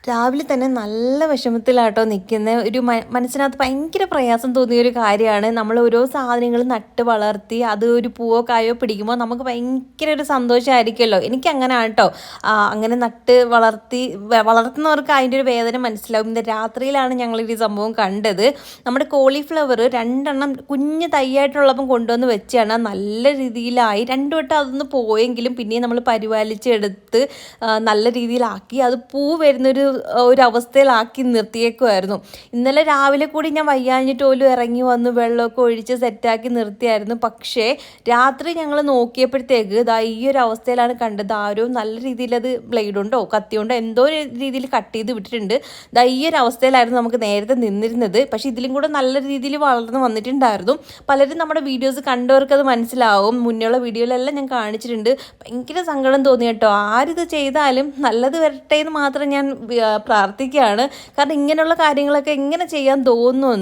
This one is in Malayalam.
രാവിലെ തന്നെ നല്ല വിഷമത്തിലാട്ടോ നിൽക്കുന്ന ഒരു മനസ്സിനകത്ത് ഭയങ്കര പ്രയാസം തോന്നിയ ഒരു കാര്യമാണ്. നമ്മൾ ഓരോ സാധനങ്ങൾ നട്ട് വളർത്തി അത് ഒരു പൂവോ കായോ പിടിക്കുമ്പോൾ നമുക്ക് ഭയങ്കര ഒരു സന്തോഷമായിരിക്കുമല്ലോ. എനിക്കങ്ങനെ കേട്ടോ. അങ്ങനെ നട്ട് വളർത്തുന്നവർക്ക് അതിൻ്റെ ഒരു വേദന മനസ്സിലാവും. ഇന്ന് രാത്രിയിലാണ് ഞങ്ങളൊരു സംഭവം കണ്ടത്. നമ്മുടെ കോളിഫ്ലവർ 2 കുഞ്ഞ് തൈയായിട്ടുള്ളപ്പം കൊണ്ടുവന്ന് വെച്ചാണ് നല്ല രീതിയിലായി. 2 വട്ടം അതൊന്ന് പോയെങ്കിലും പിന്നെയും നമ്മൾ പരിപാലിച്ചെടുത്ത് നല്ല രീതിയിലാക്കി അത് പൂ വരുന്നൊരു അവസ്ഥയിലാക്കി നിർത്തിയേക്കുമായിരുന്നു. ഇന്നലെ രാവിലെ കൂടി ഞാൻ വയ്യാഞ്ഞിട്ട് പോലും ഇറങ്ങി വന്ന് വെള്ളമൊക്കെ ഒഴിച്ച് സെറ്റാക്കി നിർത്തിയായിരുന്നു. പക്ഷേ രാത്രി ഞങ്ങൾ നോക്കിയപ്പോഴത്തേക്ക് ഈ ഒരു അവസ്ഥയിലാണ് കണ്ടത്. ആരോ നല്ല രീതിയിൽ അത് ബ്ലേഡ് കൊണ്ടോ കത്തി കൊണ്ടോ എന്തോ ഒരു രീതിയിൽ കട്ട് ചെയ്ത് വിട്ടിട്ടുണ്ട്. ഈ ഒരു അവസ്ഥയിലായിരുന്നു നമുക്ക് നേരത്തെ നിന്നിരുന്നത്. പക്ഷേ ഇതിലും കൂടെ നല്ല രീതിയിൽ വളർന്ന് വന്നിട്ടുണ്ടായിരുന്നു. പലരും നമ്മുടെ വീഡിയോസ് കണ്ടവർക്ക് അത് മനസ്സിലാവും. മുന്നേയുള്ള വീഡിയോയിലെല്ലാം ഞാൻ കാണിച്ചിട്ടുണ്ട്. ഭയങ്കര സങ്കടം തോന്നി കേട്ടോ. ആരിത് ചെയ്താലും നല്ലത് വരട്ടെ എന്ന് മാത്രം ഞാൻ പ്രാർത്ഥിക്കുകയാണ്. കാരണം ഇങ്ങനെയുള്ള കാര്യങ്ങളൊക്കെ എങ്ങനെ ചെയ്യാൻ തോന്നുന്നു.